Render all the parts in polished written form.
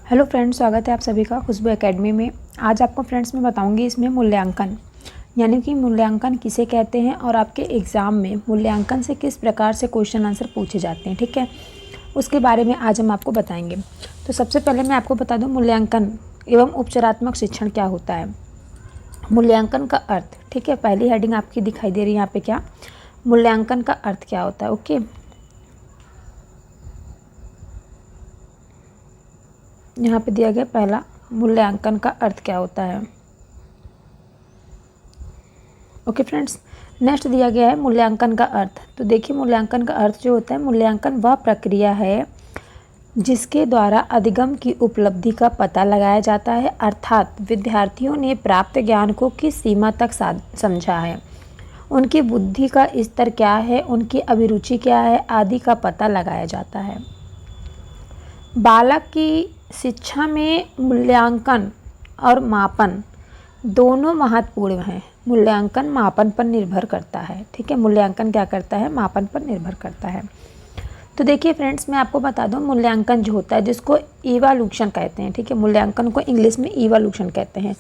Hello friends, स्वागत है आप सभी का खुशबू एकेडमी में। आज आपको फ्रेंड्स मैं बताऊंगी इसमें मूल्यांकन यानी कि मूल्यांकन किसे कहते हैं और आपके एग्ज़ाम में मूल्यांकन से किस प्रकार से क्वेश्चन आंसर पूछे जाते हैं। ठीक है, उसके बारे में आज हम आपको बताएंगे। तो सबसे पहले मैं आपको बता दूं मूल्यांकन एवं उपचारात्मक शिक्षण क्या होता है। मूल्यांकन का अर्थ, ठीक है, पहली हेडिंग आपकी दिखाई दे रही है यहाँ पे, क्या मूल्यांकन का अर्थ क्या होता है। ओके, यहाँ पे दिया गया पहला, मूल्यांकन का अर्थ क्या होता है। ओके फ्रेंड्स, नेक्स्ट दिया गया है मूल्यांकन का अर्थ। तो देखिए, मूल्यांकन का अर्थ जो होता है, मूल्यांकन वह प्रक्रिया है जिसके द्वारा अधिगम की उपलब्धि का पता लगाया जाता है, अर्थात विद्यार्थियों ने प्राप्त ज्ञान को किस सीमा तक समझा है, उनकी बुद्धि का स्तर क्या है, उनकी अभिरुचि क्या है आदि का पता लगाया जाता है। बालक की शिक्षा में मूल्यांकन और मापन दोनों महत्वपूर्ण हैं। मूल्यांकन मापन पर निर्भर करता है। ठीक है, मूल्यांकन क्या करता है, मापन पर निर्भर करता है। तो देखिए फ्रेंड्स, मैं आपको बता दूं, मूल्यांकन जो होता है जिसको इवैल्यूएशन कहते हैं। ठीक है, मूल्यांकन को इंग्लिश में इवैल्यूएशन कहते हैं।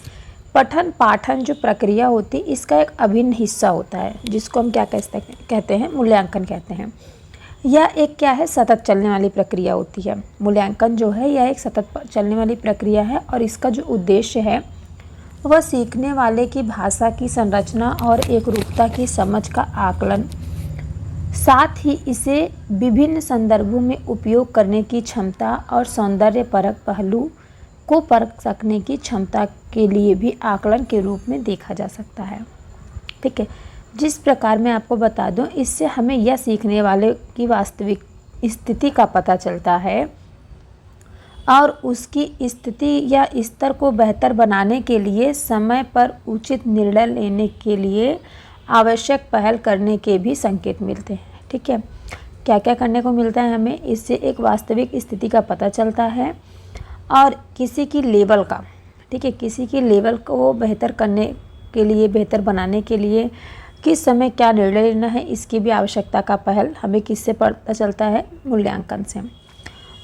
पठन पाठन जो प्रक्रिया होती है इसका एक अभिन्न हिस्सा होता है जिसको हम क्या कहते हैं, मूल्यांकन कहते हैं। यह एक क्या है, सतत चलने वाली प्रक्रिया होती है। मूल्यांकन जो है यह एक सतत चलने वाली प्रक्रिया है और इसका जो उद्देश्य है वह सीखने वाले की भाषा की संरचना और एकरूपता की समझ का आकलन, साथ ही इसे विभिन्न संदर्भों में उपयोग करने की क्षमता और सौंदर्यपरक पहलू को परख सकने की क्षमता के लिए भी आकलन के रूप में देखा जा सकता है। ठीक है, जिस प्रकार मैं आपको बता दूं, इससे हमें यह सीखने वाले की वास्तविक स्थिति का पता चलता है और उसकी स्थिति या स्तर को बेहतर बनाने के लिए समय पर उचित निर्णय लेने के लिए आवश्यक पहल करने के भी संकेत मिलते हैं। ठीक है, क्या क्या करने को मिलता है हमें, इससे एक वास्तविक स्थिति का पता चलता है और किसी की लेवल का, ठीक है, किसी की लेवल को बेहतर करने के लिए, बेहतर बनाने के लिए किस समय क्या निर्णय लेना है, इसकी भी आवश्यकता का पहल हमें किससे पता चलता है, मूल्यांकन से।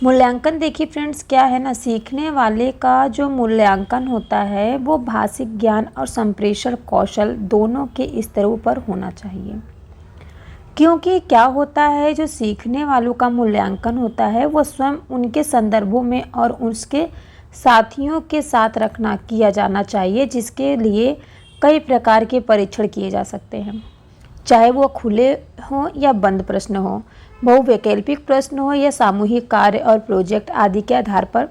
मूल्यांकन देखिए फ्रेंड्स, क्या है ना, सीखने वाले का जो मूल्यांकन होता है वो भाषिक ज्ञान और संप्रेषण कौशल दोनों के स्तरों पर होना चाहिए। क्योंकि क्या होता है, जो सीखने वालों का मूल्यांकन होता है वो स्वयं उनके संदर्भों में और उसके साथियों के साथ रखना किया जाना चाहिए, जिसके लिए कई प्रकार के परीक्षण किए जा सकते हैं, चाहे वो खुले हों या बंद प्रश्न हो, बहुवैकल्पिक प्रश्न हो या सामूहिक कार्य और प्रोजेक्ट आदि के आधार पर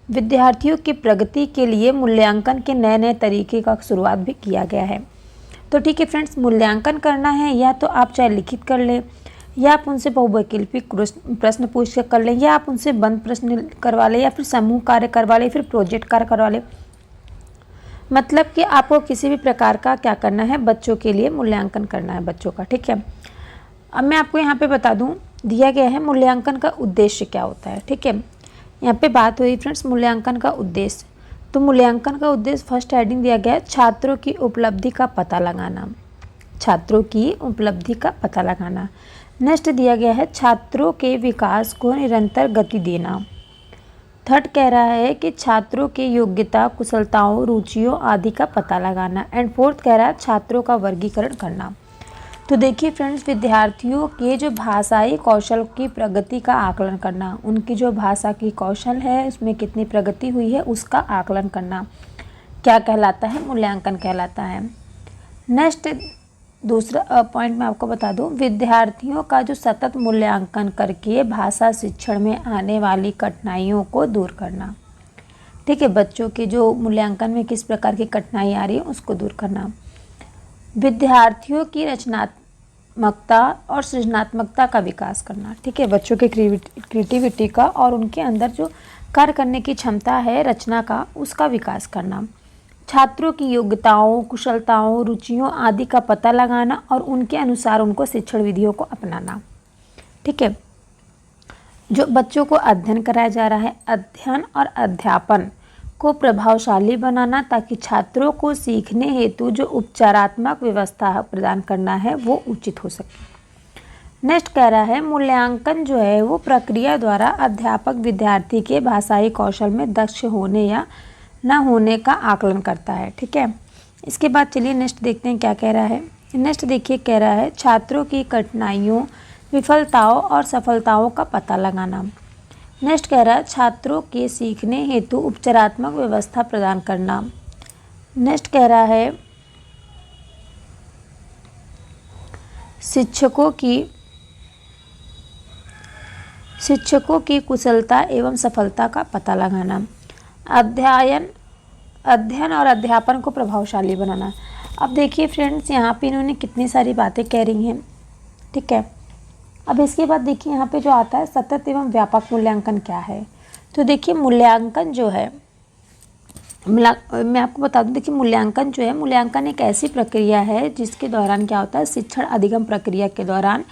विद्यार्थियों की प्रगति के लिए मूल्यांकन के नए नए तरीके का शुरुआत भी किया गया है। तो ठीक है फ्रेंड्स, मूल्यांकन करना है या तो आप चाहे लिखित कर लें या आप उनसे बहुवैकल्पिक प्रश्न पूछ कर लें या आप उनसे बंद प्रश्न करवा लें या फिर समूह कार्य करवा लें, फिर प्रोजेक्ट कार्य करवा लें। मतलब कि आपको किसी भी प्रकार का क्या करना है, बच्चों के लिए मूल्यांकन करना है बच्चों का। ठीक है, अब मैं आपको यहाँ पे बता दूँ, दिया गया है मूल्यांकन का उद्देश्य क्या होता है। ठीक है, यहाँ पे बात हुई फ्रेंड्स मूल्यांकन का उद्देश्य। तो मूल्यांकन का उद्देश्य, फर्स्ट हेडिंग दिया गया है, छात्रों की उपलब्धि का पता लगाना। छात्रों की उपलब्धि का पता लगाना। नेक्स्ट दिया गया है छात्रों के विकास को निरंतर गति देना। थर्ड कह रहा है कि छात्रों के योग्यता, कुशलताओं, रुचियों आदि का पता लगाना। एंड फोर्थ कह रहा है छात्रों का वर्गीकरण करना। तो देखिए फ्रेंड्स, विद्यार्थियों के जो भाषाई कौशल की प्रगति का आकलन करना, उनकी जो भाषा की कौशल है उसमें कितनी प्रगति हुई है उसका आकलन करना क्या कहलाता है, मूल्यांकन कहलाता है। नेक्स्ट दूसरा पॉइंट मैं आपको बता दूं, विद्यार्थियों का जो सतत मूल्यांकन करके भाषा शिक्षण में आने वाली कठिनाइयों को दूर करना। ठीक है, बच्चों के जो मूल्यांकन में किस प्रकार की कठिनाई आ रही है उसको दूर करना। विद्यार्थियों की रचनात्मकता और सृजनात्मकता का विकास करना। ठीक है, बच्चों के क्रिएटिविटी का और उनके अंदर जो कार्य करने की क्षमता है, रचना का, उसका विकास करना। छात्रों की योग्यताओं, कुशलताओं, रुचियों आदि का पता लगाना और उनके अनुसार उनको शिक्षण विधियों को अपनाना। ठीक है, जो बच्चों को अध्ययन कराया जा रहा है, अध्ययन और अध्यापन को प्रभावशाली बनाना ताकि छात्रों को सीखने हेतु जो उपचारात्मक व्यवस्था प्रदान करना है वो उचित हो सके। नेक्स्ट कह रहा है मूल्यांकन जो है वो प्रक्रिया द्वारा अध्यापक विद्यार्थी के भाषाई कौशल में दक्ष होने या न होने का आकलन करता है। ठीक है, इसके बाद चलिए नेक्स्ट देखते हैं क्या कह रहा है। नेक्स्ट देखिए, कह रहा है छात्रों की कठिनाइयों, विफलताओं और सफलताओं का पता लगाना। नेक्स्ट कह रहा है छात्रों के सीखने हेतु उपचारात्मक व्यवस्था प्रदान करना। नेक्स्ट कह रहा है शिक्षकों की कुशलता एवं सफलता का पता लगाना। अध्ययन और अध्यापन को प्रभावशाली बनाना। अब देखिए फ्रेंड्स, यहाँ पे इन्होंने कितनी सारी बातें कह रही हैं। ठीक है, अब इसके बाद देखिए यहाँ पे जो आता है सतत एवं व्यापक मूल्यांकन क्या है। तो देखिए मूल्यांकन जो है, मैं आपको बता दूं, देखिए मूल्यांकन जो है, मूल्यांकन एक ऐसी प्रक्रिया है जिसके दौरान क्या होता है, शिक्षण अधिगम प्रक्रिया के दौरान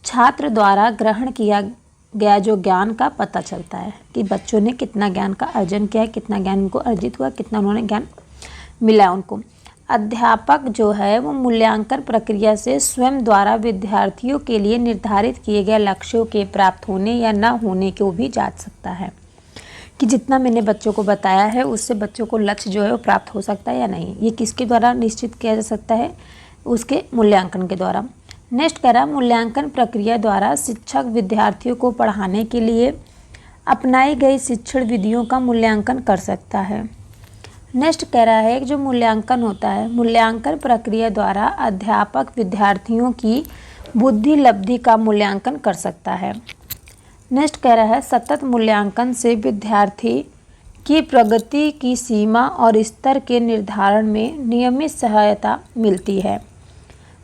छात्र द्वारा ग्रहण किया गया जो ज्ञान का पता चलता है कि बच्चों ने कितना ज्ञान का अर्जन किया है, कितना ज्ञान उनको अर्जित हुआ, कितना उन्होंने ज्ञान मिला उनको। अध्यापक जो है वो मूल्यांकन प्रक्रिया से स्वयं द्वारा विद्यार्थियों के लिए निर्धारित किए गए लक्ष्यों के प्राप्त होने या न होने को भी जांच सकता है कि जितना मैंने बच्चों को बताया है उससे बच्चों को लक्ष्य जो है वो प्राप्त हो सकता है या नहीं। ये किसके द्वारा निश्चित किया जा सकता है, उसके मूल्यांकन के द्वारा। नेक्स्ट कह रहा मूल्यांकन प्रक्रिया द्वारा शिक्षक विद्यार्थियों को पढ़ाने के लिए अपनाई गई शिक्षण विधियों का मूल्यांकन कर सकता है। नेक्स्ट कह रहा है जो मूल्यांकन होता है, मूल्यांकन प्रक्रिया द्वारा अध्यापक विद्यार्थियों की बुद्धि लब्धि का मूल्यांकन कर सकता है। नेक्स्ट कह रहा है सतत मूल्यांकन से विद्यार्थी की प्रगति की सीमा और स्तर के निर्धारण में नियमित सहायता मिलती है।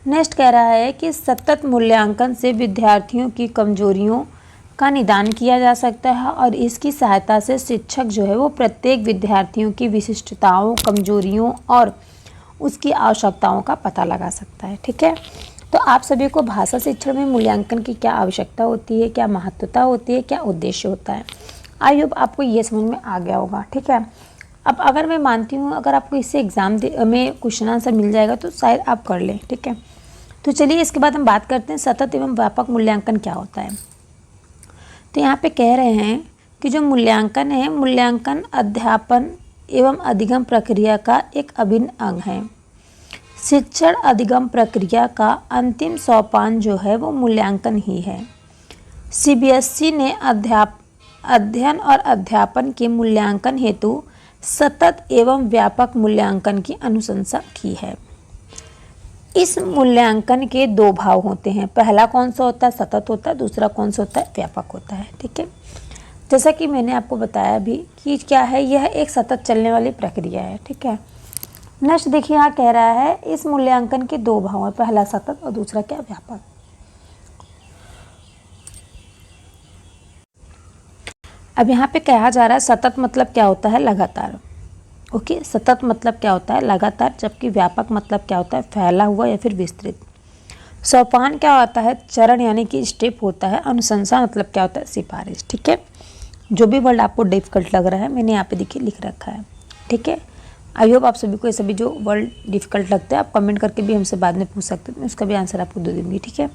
नेक्स्ट कह रहा है कि सतत मूल्यांकन से विद्यार्थियों की कमजोरियों का निदान किया जा सकता है और इसकी सहायता से शिक्षक जो है वो प्रत्येक विद्यार्थियों की विशिष्टताओं, कमजोरियों और उसकी आवश्यकताओं का पता लगा सकता है। ठीक है, तो आप सभी को भाषा शिक्षण में मूल्यांकन की क्या आवश्यकता होती है, क्या महत्वता होती है, क्या उद्देश्य होता है, आई होप आपको ये समझ में आ गया होगा। ठीक है, अब अगर मैं मानती हूँ अगर आपको इससे एग्ज़ाम में क्वेश्चन आंसर मिल जाएगा तो शायद आप कर लें। ठीक है, तो चलिए इसके बाद हम बात करते हैं सतत एवं व्यापक मूल्यांकन क्या होता है। तो यहाँ पे कह रहे हैं कि जो मूल्यांकन है, मूल्यांकन अध्यापन एवं अधिगम प्रक्रिया का एक अभिन्न अंग है। शिक्षण अधिगम प्रक्रिया का अंतिम सोपान जो है वो मूल्यांकन ही है। सीबीएसई ने अध्ययन और अध्यापन के मूल्यांकन हेतु सतत एवं व्यापक मूल्यांकन की अनुशंसा की है। इस मूल्यांकन के दो भाव होते हैं, पहला कौन सा होता है, सतत होता है, दूसरा कौन सा होता है, व्यापक होता है। ठीक है, जैसा कि मैंने आपको बताया भी कि क्या है, यह एक सतत चलने वाली प्रक्रिया है। ठीक है, नेक्स्ट देखिए यहाँ कह रहा है इस मूल्यांकन के दो भाव हैं, पहला सतत और दूसरा क्या, व्यापक। अब यहाँ पे कहा जा रहा है सतत मतलब क्या होता है, लगातार। ओके, सतत मतलब क्या होता है, लगातार, जबकि व्यापक मतलब क्या होता है, फैला हुआ या फिर विस्तृत। सोपान क्या होता है, चरण यानी कि स्टेप होता है। अनुशंसा मतलब क्या होता है, सिफारिश। ठीक है, जो भी वर्ड आपको डिफिकल्ट लग रहा है मैंने यहाँ पे देखिए लिख रखा है। ठीक है, आई होप आप सभी को ये सभी जो वर्ड डिफिकल्ट लगते हैं आप कमेंट करके भी हमसे बाद में पूछ सकते हैं, मैं उसका भी आंसर आपको दे दूँगी। ठीक है,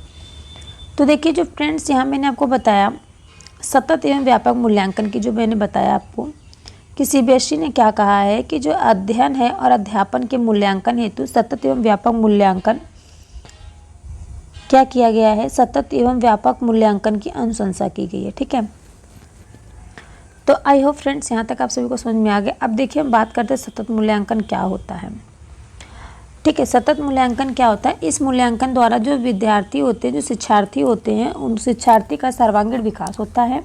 तो देखिए जो फ्रेंड्स यहाँ मैंने आपको बताया सतत एवं व्यापक मूल्यांकन की, जो मैंने बताया आपको कि सीबीएसई ने क्या कहा है कि जो अध्ययन है और अध्यापन के मूल्यांकन हेतु सतत एवं व्यापक मूल्यांकन क्या किया गया है, सतत एवं व्यापक मूल्यांकन की अनुशंसा की गई है। ठीक है, तो आई होप फ्रेंड्स यहाँ तक आप सभी को समझ में आ गया। अब देखिए हम बात करते हैं सतत मूल्यांकन क्या होता है। ठीक है, सतत मूल्यांकन क्या होता है, इस मूल्यांकन द्वारा जो विद्यार्थी होते हैं, जो शिक्षार्थी होते हैं, उन शिक्षार्थी का सर्वांगीण विकास होता है।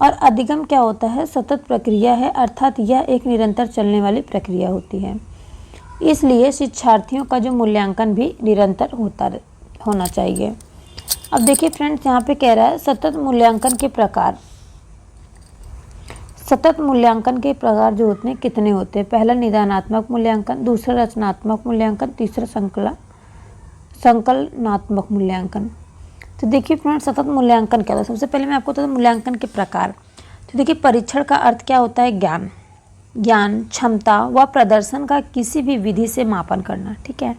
और अधिगम क्या होता है, सतत प्रक्रिया है, अर्थात यह एक निरंतर चलने वाली प्रक्रिया होती है। इसलिए शिक्षार्थियों का जो मूल्यांकन भी निरंतर होना चाहिए। अब देखिए फ्रेंड्स यहाँ पे कह रहा है सतत मूल्यांकन के प्रकार। सतत मूल्यांकन के प्रकार जो होते हैं कितने होते हैं, पहला निदानात्मक मूल्यांकन, दूसरा रचनात्मक मूल्यांकन, तीसरा संकलनात्मक मूल्यांकन। तो देखिए फ्रेंड्स सतत मूल्यांकन क्या होता है, सबसे पहले मैं आपको बता दूं मूल्यांकन के प्रकार। तो देखिए परीक्षण का अर्थ क्या होता है, ज्ञान, क्षमता व प्रदर्शन का किसी भी विधि से मापन करना। ठीक है,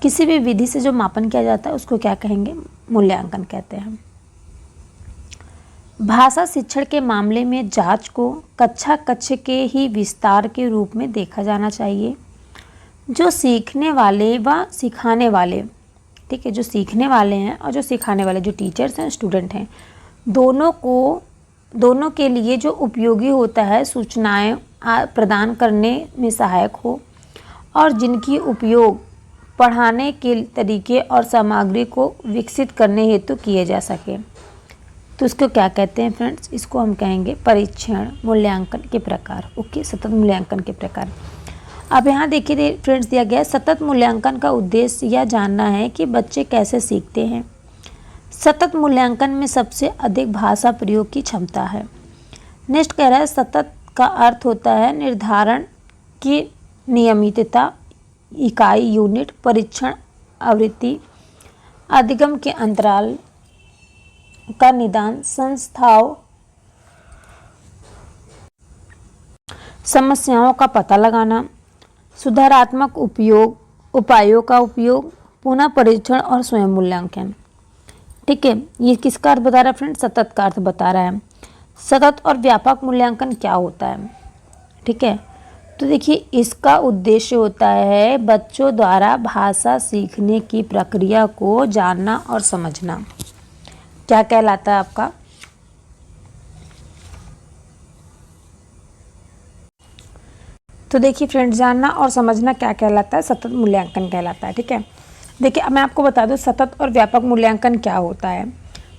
किसी भी विधि से जो मापन किया जाता है उसको क्या कहेंगे? मूल्यांकन कहते हैं। भाषा शिक्षण के मामले में जांच को कक्षा कक्ष के ही विस्तार के रूप में देखा जाना चाहिए। जो सीखने वाले व सिखाने वाले, ठीक है, जो सीखने वाले हैं और जो सिखाने वाले, जो टीचर्स हैं, स्टूडेंट हैं, दोनों के लिए जो उपयोगी होता है, सूचनाएं प्रदान करने में सहायक हो और जिनकी उपयोग पढ़ाने के तरीके और सामग्री को विकसित करने हेतु किए जा सके, तो इसको क्या कहते हैं फ्रेंड्स? इसको हम कहेंगे परीक्षण मूल्यांकन के प्रकार। ओके, सतत मूल्यांकन के प्रकार। अब यहाँ देखिए फ्रेंड्स, दिया गया है सतत मूल्यांकन का उद्देश्य यह जानना है कि बच्चे कैसे सीखते हैं। सतत मूल्यांकन में सबसे अधिक भाषा प्रयोग की क्षमता है। नेक्स्ट कह रहा है सतत का अर्थ होता है निर्धारण की नियमितता, इकाई, यूनिट, परीक्षण, आवृत्ति, अधिगम के अंतराल का निदान, संस्थाओं, समस्याओं का पता लगाना, सुधारात्मक उपायों का उपयोग, पुनः परीक्षण और स्वयं मूल्यांकन। ठीक है, ये किसका अर्थ बता रहा है फ्रेंड्स? सतत का अर्थ बता रहा है। सतत और व्यापक मूल्यांकन क्या होता है? ठीक है, तो देखिए इसका उद्देश्य होता है बच्चों द्वारा भाषा सीखने की प्रक्रिया को जानना और समझना। क्या कहलाता है आपका? तो देखिए फ्रेंड्स, जानना और समझना क्या कहलाता है? सतत मूल्यांकन कहलाता है। ठीक है, देखिए अब मैं आपको बता दूं सतत और व्यापक मूल्यांकन क्या होता है।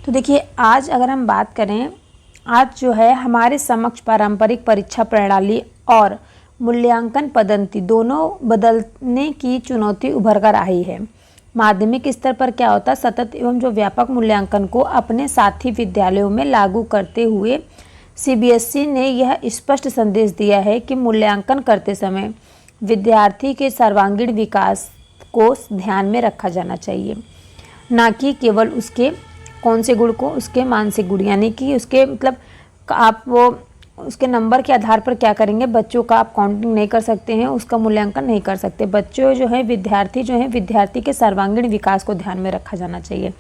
तो देखिए आज अगर हम बात करें, आज जो है हमारे समक्ष पारंपरिक परीक्षा प्रणाली और मूल्यांकन पद्धति दोनों बदलने की चुनौती उभर कर आई है। माध्यमिक स्तर पर क्या होता है? सतत एवं जो व्यापक मूल्यांकन को अपने साथी विद्यालयों में लागू करते हुए सीबीएसई ने यह स्पष्ट संदेश दिया है कि मूल्यांकन करते समय विद्यार्थी के सर्वांगीण विकास को ध्यान में रखा जाना चाहिए, ना कि केवल उसके कौन से गुण को, उसके मानसिक गुण, यानी कि उसके मतलब आप वो उसके नंबर के आधार पर क्या करेंगे, बच्चों का आप काउंटिंग नहीं कर सकते हैं, उसका मूल्यांकन नहीं कर सकते। बच्चों जो है विद्यार्थी के सर्वांगीण विकास को ध्यान में रखा जाना चाहिए।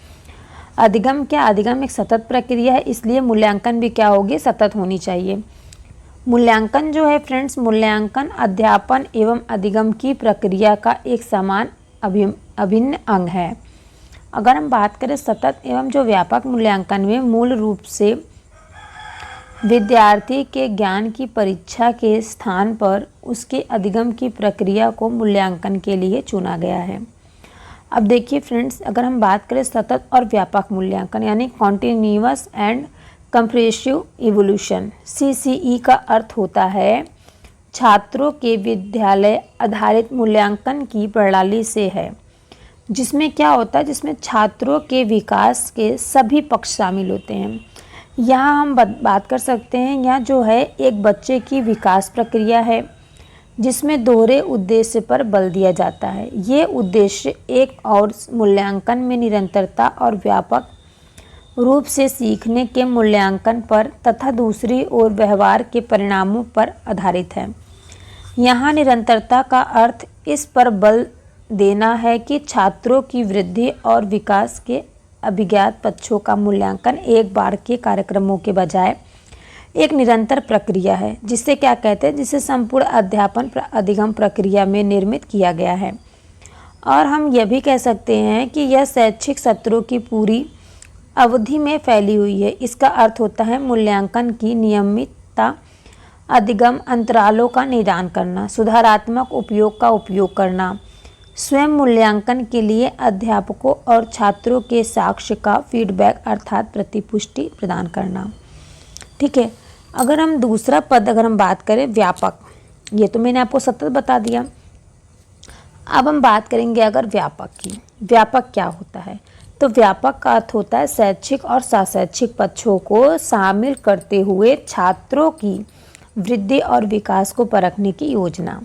अधिगम क्या? अधिगम एक सतत प्रक्रिया है, इसलिए मूल्यांकन भी क्या होगी? सतत होनी चाहिए। मूल्यांकन जो है फ्रेंड्स, मूल्यांकन अध्यापन एवं अधिगम की प्रक्रिया का एक समान अभिन्न अंग है। अगर हम बात करें सतत एवं जो व्यापक मूल्यांकन में मूल रूप से विद्यार्थी के ज्ञान की परीक्षा के स्थान पर उसके अधिगम की प्रक्रिया को मूल्यांकन के लिए चुना गया है। अब देखिए फ्रेंड्स, अगर हम बात करें सतत और व्यापक मूल्यांकन यानी continuous and compressive evolution, CCE का अर्थ होता है छात्रों के विद्यालय आधारित मूल्यांकन की प्रणाली से है, जिसमें क्या होता है, जिसमें छात्रों के विकास के सभी पक्ष शामिल होते हैं। यहाँ हम बात कर सकते हैं, यहाँ जो है एक बच्चे की विकास प्रक्रिया है जिसमें दोहरे उद्देश्य पर बल दिया जाता है। ये उद्देश्य एक और मूल्यांकन में निरंतरता और व्यापक रूप से सीखने के मूल्यांकन पर तथा दूसरी ओर व्यवहार के परिणामों पर आधारित है। यहाँ निरंतरता का अर्थ इस पर बल देना है कि छात्रों की वृद्धि और विकास के अभिज्ञात पक्षों का मूल्यांकन एक बार के कार्यक्रमों के बजाय एक निरंतर प्रक्रिया है, जिसे क्या कहते हैं, जिसे संपूर्ण अध्यापन अधिगम प्रक्रिया में निर्मित किया गया है। और हम यह भी कह सकते हैं कि यह शैक्षिक सत्रों की पूरी अवधि में फैली हुई है। इसका अर्थ होता है मूल्यांकन की नियमितता, अधिगम अंतरालों का निदान करना, सुधारात्मक उपयोग का उपयोग करना, स्वयं मूल्यांकन के लिए अध्यापकों और छात्रों के साक्ष्य का फीडबैक अर्थात प्रतिपुष्टि प्रदान करना। ठीक है, अगर हम दूसरा पद अगर हम बात करें व्यापक, ये तो मैंने आपको सतत बता दिया। अब हम बात करेंगे अगर व्यापक की। व्यापक क्या होता है? तो व्यापक का अर्थ होता है शैक्षिक और साशैक्षिक पक्षों को शामिल करते हुए छात्रों की वृद्धि और विकास को परखने की योजना।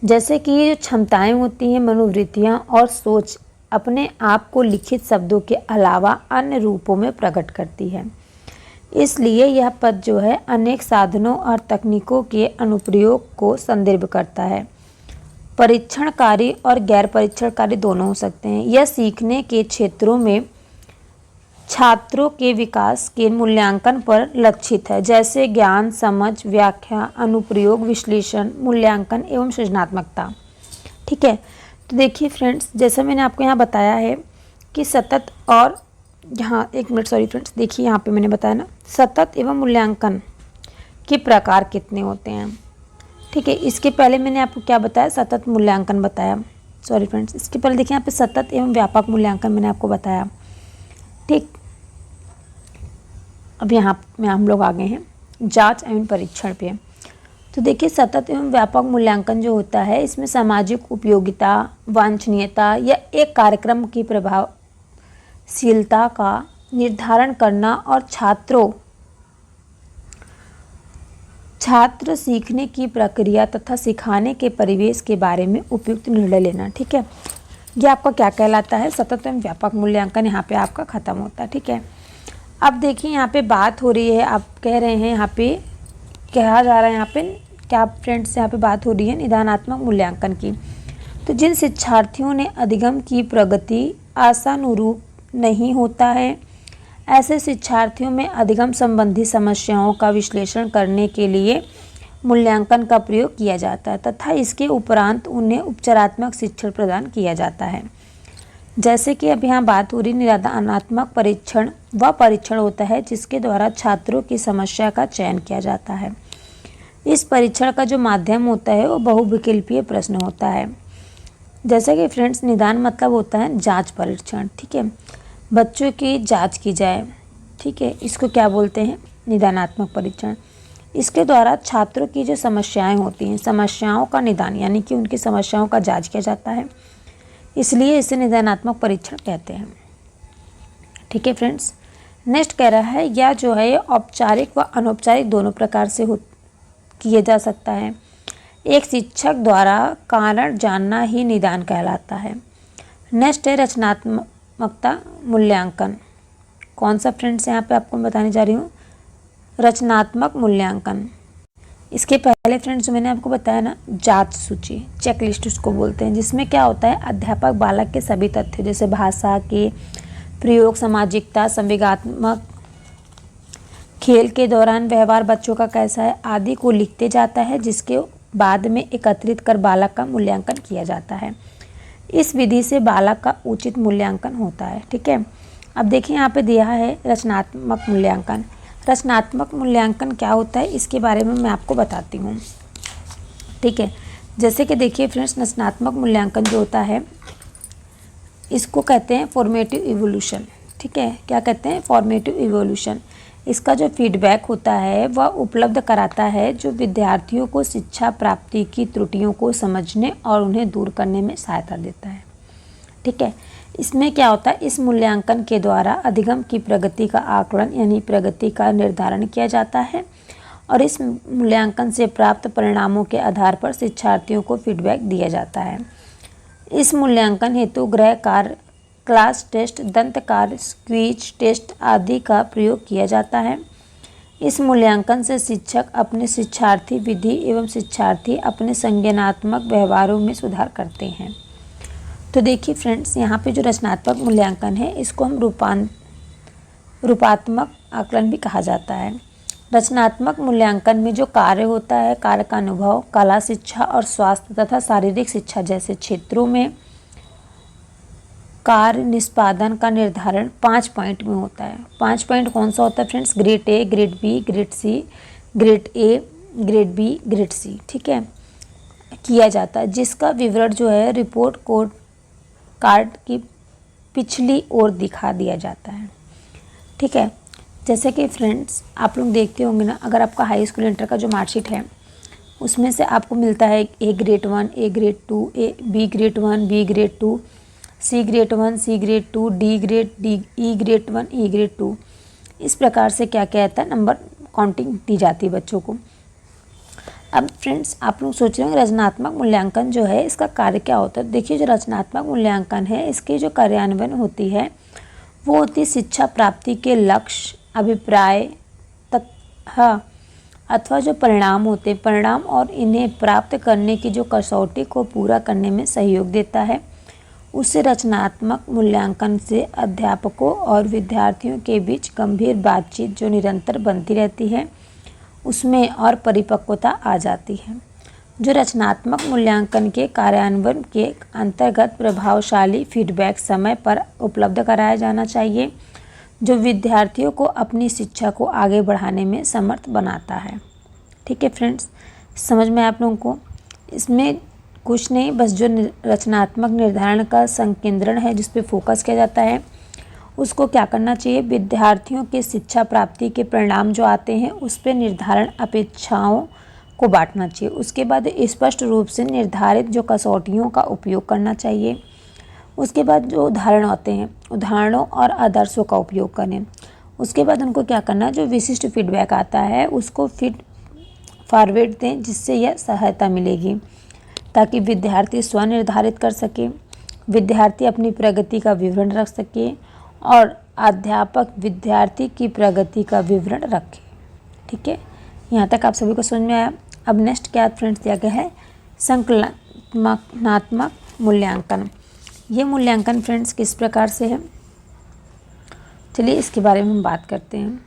जैसे कि ये जो क्षमताएं होती हैं, मनोवृत्तियां और सोच अपने आप को लिखित शब्दों के अलावा अन्य रूपों में प्रकट करती है। इसलिए यह पद जो है अनेक साधनों और तकनीकों के अनुप्रयोग को संदर्भ करता है। परीक्षणकारी और गैर परीक्षणकारी दोनों हो सकते हैं। यह सीखने के क्षेत्रों में छात्रों के विकास के मूल्यांकन पर लक्षित है, जैसे ज्ञान, समझ, व्याख्या, अनुप्रयोग, विश्लेषण, मूल्यांकन एवं सृजनात्मकता। ठीक है, तो देखिए फ्रेंड्स, जैसा मैंने आपको यहाँ बताया है कि सतत और यहाँ एक मिनट सॉरी फ्रेंड्स, देखिए यहाँ पे मैंने बताया ना, सतत एवं मूल्यांकन के प्रकार कितने होते हैं। ठीक है, इसके पहले मैंने आपको क्या बताया, सतत मूल्यांकन बताया। सॉरी फ्रेंड्स, इसके पहले देखिए यहाँ पे सतत एवं व्यापक मूल्यांकन मैंने आपको बताया। ठीक, अब यहाँ में हम लोग आ गए हैं जांच एवं परीक्षण पे। तो देखिए सतत एवं व्यापक मूल्यांकन जो होता है, इसमें सामाजिक उपयोगिता, वांछनीयता या एक कार्यक्रम की प्रभावशीलता का निर्धारण करना और छात्र सीखने की प्रक्रिया तथा सिखाने के परिवेश के बारे में उपयुक्त निर्णय लेना। ठीक है, ये आपका क्या कहलाता है, सतत एवं व्यापक मूल्यांकन यहाँ पे आपका खत्म होता है। ठीक है, अब देखिए यहाँ पे बात हो रही है, आप कह रहे हैं यहाँ पे कहा जा रहा है, यहाँ पे क्या फ्रेंड्स यहाँ पे बात हो रही है निदानात्मक मूल्यांकन की। तो जिन शिक्षार्थियों ने अधिगम की प्रगति आशानुरूप नहीं होता है, ऐसे शिक्षार्थियों में अधिगम संबंधी समस्याओं का विश्लेषण करने के लिए मूल्यांकन का प्रयोग किया जाता है तथा इसके उपरांत उन्हें उपचारात्मक शिक्षण प्रदान किया जाता है। जैसे कि अब यहाँ बात हो रही निदानात्मक परीक्षण, वह परीक्षण होता है जिसके द्वारा छात्रों की समस्या का चयन किया जाता है। इस परीक्षण का जो माध्यम होता है वो बहुविकल्पीय प्रश्न होता है। जैसे कि फ्रेंड्स, निदान मतलब होता है जांच परीक्षण। ठीक है, बच्चों की जांच की जाए। ठीक है, इसको क्या बोलते हैं, निदानात्मक परीक्षण। इसके द्वारा छात्रों की जो समस्याएं होती हैं, समस्याओं का निदान यानी कि उनकी समस्याओं का जांच किया जाता है, इसलिए इसे निदानात्मक परीक्षण कहते हैं। ठीक है फ्रेंड्स, नेक्स्ट कह रहा है यह जो है औपचारिक व अनौपचारिक दोनों प्रकार से किया जा सकता है। एक शिक्षक द्वारा कारण जानना ही निदान कहलाता है। नेक्स्ट है रचनात्मकता मूल्यांकन। कौन सा फ्रेंड्स यहाँ पे आपको बताने जा रही हूँ, रचनात्मक मूल्यांकन। इसके पहले फ्रेंड्स मैंने आपको बताया ना, जांच सूची, चेकलिस्ट उसको बोलते हैं, जिसमें क्या होता है अध्यापक बालक के सभी तथ्य जैसे भाषा के प्रयोग, सामाजिकता, संवेगात्मक, खेल के दौरान व्यवहार बच्चों का कैसा है आदि को लिखते जाता है, जिसके बाद में एकत्रित कर बालक का मूल्यांकन किया जाता है। इस विधि से बालक का उचित मूल्यांकन होता है। ठीक है, अब देखिए यहाँ पे दिया है रचनात्मक मूल्यांकन। रचनात्मक मूल्यांकन क्या होता है इसके बारे में मैं आपको बताती हूँ। ठीक है, जैसे कि देखिए फ्रेंड्स, रचनात्मक मूल्यांकन जो होता है इसको कहते हैं फॉर्मेटिव इवोल्यूशन। ठीक है, क्या कहते हैं, फॉर्मेटिव इवोल्यूशन। इसका जो फीडबैक होता है वह उपलब्ध कराता है जो विद्यार्थियों को शिक्षा प्राप्ति की त्रुटियों को समझने और उन्हें दूर करने में सहायता देता है। ठीक है, इसमें क्या होता है, इस मूल्यांकन के द्वारा अधिगम की प्रगति का आकलन यानी प्रगति का निर्धारण किया जाता है और इस मूल्यांकन से प्राप्त परिणामों के आधार पर शिक्षार्थियों को फीडबैक दिया जाता है। इस मूल्यांकन हेतु गृह कार्य, क्लास टेस्ट, दंत कार्य, क्विज टेस्ट आदि का प्रयोग किया जाता है। इस मूल्यांकन से शिक्षक अपने शिक्षार्थी विधि एवं शिक्षार्थी अपने संज्ञानात्मक व्यवहारों में सुधार करते हैं। तो देखिए फ्रेंड्स, यहाँ पे जो रचनात्मक मूल्यांकन है इसको हम रूपात्मक आकलन भी कहा जाता है। रचनात्मक मूल्यांकन में जो कार्य होता है, कार्य का अनुभव, कला शिक्षा और स्वास्थ्य तथा शारीरिक शिक्षा जैसे क्षेत्रों में कार्य निष्पादन का निर्धारण 5 पॉइंट में होता है। 5 पॉइंट कौन सा होता है friends, grade A, grade B, grade C, grade A, grade B, grade C. ठीक है, किया जाता है, जिसका विवरण जो है रिपोर्ट कार्ड की पिछली ओर दिखा दिया जाता है। ठीक है, जैसे कि फ्रेंड्स आप लोग देखते होंगे ना, अगर आपका हाई स्कूल इंटर का जो मार्कशीट है उसमें से आपको मिलता है A grade 1, A grade 2, B grade 1, B grade 2, C grade 1, C grade 2, D grade, E grade 1, E grade 2। इस प्रकार से क्या कहता है नंबर काउंटिंग दी जाती है बच्चों को। अब फ्रेंड्स आप लोग सोच रहे होंगे रचनात्मक मूल्यांकन जो है इसका कार्य क्या होता है। देखिए, जो रचनात्मक मूल्यांकन है इसकी जो कार्यान्वयन होती है वो होती है शिक्षा प्राप्ति के लक्ष्य, अभिप्राय तथा अथवा जो परिणाम होते हैं, परिणाम और इन्हें प्राप्त करने की जो कसौटी को पूरा करने में सहयोग देता है, उससे रचनात्मक मूल्यांकन से अध्यापकों और विद्यार्थियों के बीच गंभीर बातचीत जो निरंतर बनती रहती है, उसमें और परिपक्वता आ जाती है। जो रचनात्मक मूल्यांकन के कार्यान्वयन के अंतर्गत प्रभावशाली फीडबैक समय पर उपलब्ध कराया जाना चाहिए, जो विद्यार्थियों को अपनी शिक्षा को आगे बढ़ाने में समर्थ बनाता है। ठीक है फ्रेंड्स, समझ में आप लोगों को? इसमें कुछ नहीं, बस जो रचनात्मक निर्धारण का संकेंद्रण है, जिस पे फोकस किया जाता है, उसको क्या करना चाहिए, विद्यार्थियों के शिक्षा प्राप्ति के परिणाम जो आते हैं उस पर निर्धारण अपेक्षाओं को बांटना चाहिए। उसके बाद स्पष्ट रूप से निर्धारित जो कसौटियों का उपयोग करना चाहिए। उसके बाद जो उदाहरण होते हैं, उदाहरणों और आदर्शों का उपयोग करें। उसके बाद उनको क्या करना है, जो विशिष्ट फीडबैक आता है उसको फीड फॉरवर्ड दें, जिससे यह सहायता मिलेगी ताकि विद्यार्थी स्वनिर्धारित कर सके, विद्यार्थी अपनी प्रगति का विवरण रख सके और अध्यापक विद्यार्थी की प्रगति का विवरण रखे। ठीक है, यहाँ तक आप सभी को समझ में आया। अब नेक्स्ट क्या फ्रेंड्स दिया गया है, संकलनात्मक मूल्यांकन। ये मूल्यांकन फ्रेंड्स किस प्रकार से है, चलिए इसके बारे में हम बात करते हैं।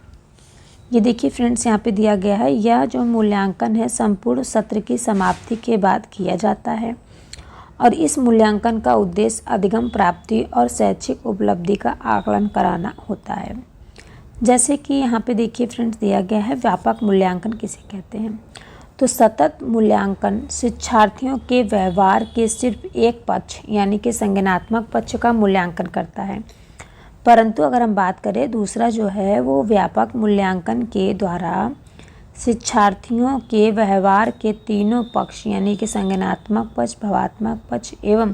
ये देखिए फ्रेंड्स, यहाँ पे दिया गया है, यह जो मूल्यांकन है संपूर्ण सत्र की समाप्ति के बाद किया जाता है और इस मूल्यांकन का उद्देश्य अधिगम प्राप्ति और शैक्षिक उपलब्धि का आकलन कराना होता है। जैसे कि यहाँ पे देखिए फ्रेंड्स दिया गया है, व्यापक मूल्यांकन किसे कहते हैं। तो सतत मूल्यांकन शिक्षार्थियों के व्यवहार के सिर्फ एक पक्ष यानी कि संज्ञानात्मक पक्ष का मूल्यांकन करता है, परंतु अगर हम बात करें दूसरा जो है वो व्यापक मूल्यांकन के द्वारा शिक्षार्थियों के व्यवहार के तीनों पक्ष यानी कि संज्ञानात्मक पक्ष, भावात्मक पक्ष एवं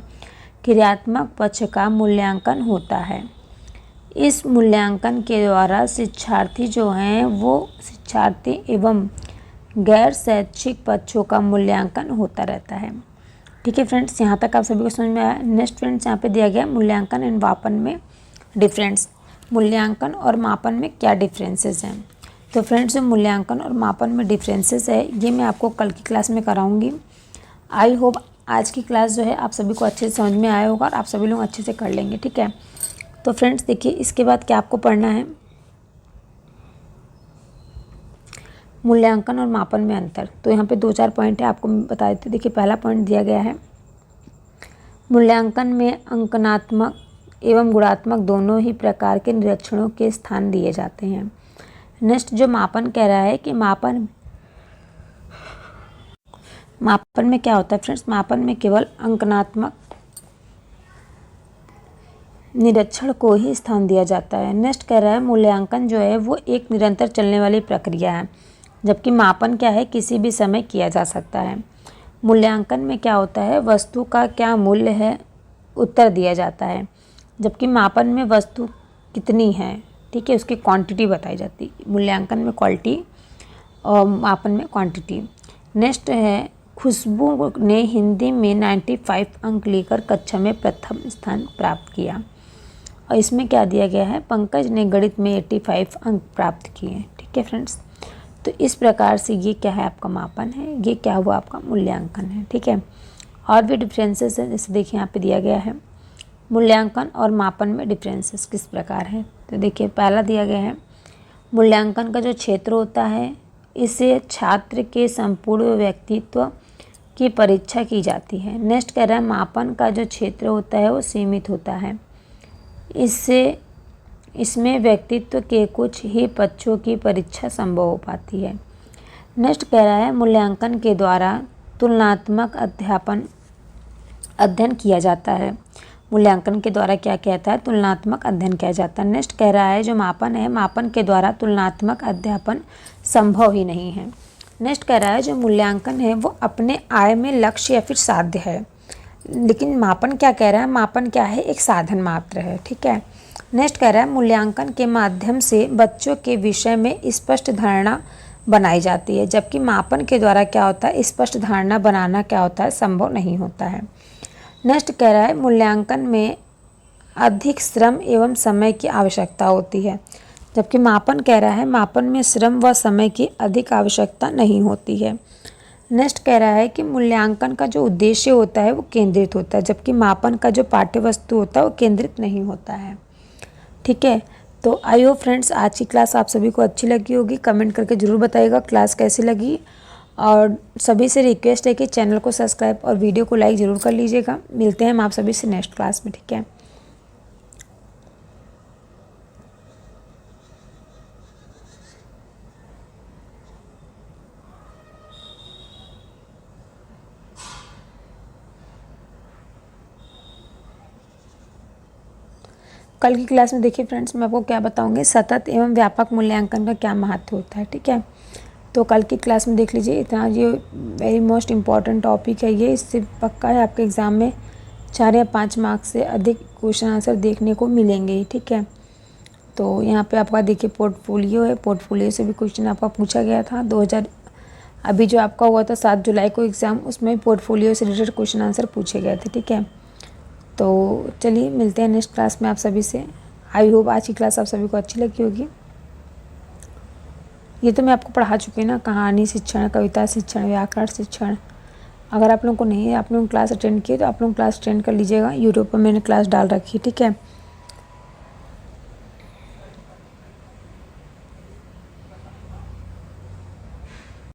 क्रियात्मक पक्ष का मूल्यांकन होता है। इस मूल्यांकन के द्वारा शिक्षार्थी जो हैं वो शिक्षार्थी एवं गैर शैक्षिक पक्षों का मूल्यांकन होता रहता है। ठीक है फ्रेंड्स, यहाँ तक आप सभी को समझ में आया। नेक्स्ट फ्रेंड्स, यहाँ पे दिया गया मूल्यांकन एंड मापन में डिफरेंस। मूल्यांकन और मापन में क्या डिफरेंसेस हैं। तो फ्रेंड्स, जो मूल्यांकन और मापन में डिफरेंसेस है ये मैं आपको कल की क्लास में कराऊंगी। आई होप आज की क्लास जो है आप सभी को अच्छे से समझ में आया होगा और आप सभी लोग अच्छे से कर लेंगे। ठीक है, तो फ्रेंड्स देखिए इसके बाद क्या आपको पढ़ना है, मूल्यांकन और मापन में अंतर। तो यहाँ पे 2-4 पॉइंट है, आपको बता देते। देखिए पहला पॉइंट दिया गया है, मूल्यांकन में अंकनात्मक एवं गुणात्मक दोनों ही प्रकार के निरीक्षणों के स्थान दिए जाते हैं। नेक्स्ट जो मापन कह रहा है कि मापन में क्या होता है फ्रेंड्स, मापन में केवल अंकनात्मक निरीक्षण को ही स्थान दिया जाता है। नेक्स्ट कह रहा है मूल्यांकन जो है वो एक निरंतर चलने वाली प्रक्रिया है, जबकि मापन क्या है किसी भी समय किया जा सकता है। मूल्यांकन में क्या होता है, वस्तु का क्या मूल्य है उत्तर दिया जाता है, जबकि मापन में वस्तु कितनी है, ठीक है, उसकी क्वांटिटी बताई जाती है। मूल्यांकन में क्वालिटी और मापन में क्वांटिटी। नेक्स्ट है, खुशबू ने हिंदी में 95 अंक लेकर कक्षा में प्रथम स्थान प्राप्त किया। और इसमें क्या दिया गया है, पंकज ने गणित में 85 अंक प्राप्त किए। ठीक है फ्रेंड्स, तो इस प्रकार से ये क्या है आपका मापन है, ये क्या हुआ आपका मूल्यांकन है। ठीक है, और भी डिफरेंसेस हैं, जैसे देखिए यहाँ पे दिया गया है मूल्यांकन और मापन में डिफरेंसेस किस प्रकार है। तो देखिए पहला दिया गया है, मूल्यांकन का जो क्षेत्र होता है इससे छात्र के संपूर्ण व्यक्तित्व की परीक्षा की जाती है। नेक्स्ट कह रहा है मापन का जो क्षेत्र होता है वो सीमित होता है, इसमें व्यक्तित्व के कुछ ही पक्षों की परीक्षा संभव हो पाती है। नेक्स्ट कह रहा है मूल्यांकन के द्वारा तुलनात्मक अध्ययन किया जाता है। मूल्यांकन के द्वारा क्या कहता है, तुलनात्मक अध्ययन किया जाता है। नेक्स्ट कह रहा है जो मापन है, मापन के द्वारा तुलनात्मक अध्यापन संभव ही नहीं है। नेक्स्ट कह रहा है जो मूल्यांकन है वो अपने आय में लक्ष्य या फिर साध्य है, लेकिन मापन क्या कह रहा है, मापन क्या है, एक साधन मात्र है। ठीक है, नेक्स्ट कह रहा है मूल्यांकन के माध्यम से बच्चों के विषय में स्पष्ट धारणा बनाई जाती है, जबकि मापन के द्वारा क्या होता है, स्पष्ट धारणा बनाना क्या होता है, संभव नहीं होता है। नेक्स्ट कह रहा है मूल्यांकन में अधिक श्रम एवं समय की आवश्यकता होती है, जबकि मापन कह रहा है मापन में श्रम व समय की अधिक आवश्यकता नहीं होती है। नेक्स्ट कह रहा है कि मूल्यांकन का जो उद्देश्य होता है वो केंद्रित होता है, जबकि मापन का जो पाठ्य वस्तु होता है वो केंद्रित नहीं होता है। ठीक है, तो आई होप फ्रेंड्स आज की क्लास आप सभी को अच्छी लगी होगी। कमेंट करके ज़रूर बताइएगा क्लास कैसी लगी, और सभी से रिक्वेस्ट है कि चैनल को सब्सक्राइब और वीडियो को लाइक ज़रूर कर लीजिएगा। मिलते हैं हम आप सभी से नेक्स्ट क्लास में। ठीक है। कल की क्लास में देखिए फ्रेंड्स, मैं आपको क्या बताऊंगी, सतत एवं व्यापक मूल्यांकन का क्या महत्व होता है। ठीक है, तो कल की क्लास में देख लीजिए। इतना ये वेरी मोस्ट इम्पॉर्टेंट टॉपिक है ये, इससे पक्का है आपके एग्ज़ाम में 4 या 5 मार्क्स से अधिक क्वेश्चन आंसर देखने को मिलेंगे ही। ठीक है, तो यहाँ पे आपका देखिए पोर्टफोलियो है, पोर्टफोलियो से भी क्वेश्चन आपका पूछा गया था। 2000 अभी जो आपका हुआ था 7 जुलाई को एग्ज़ाम, उसमें पोर्टफोलियो से रिलेटेड क्वेश्चन आंसर पूछे गए थे। ठीक है, तो चलिए मिलते हैं नेक्स्ट क्लास में आप सभी से। आई होप आज की क्लास आप सभी को अच्छी लगी होगी। ये तो मैं आपको पढ़ा चुकी हूँ ना, कहानी शिक्षण, कविता शिक्षण, व्याकरण शिक्षण। अगर आप लोगों को नहीं है, आप लोग क्लास अटेंड किए तो आप लोग क्लास अटेंड कर लीजिएगा। यूट्यूब पर मैंने क्लास डाल रखी है। ठीक है।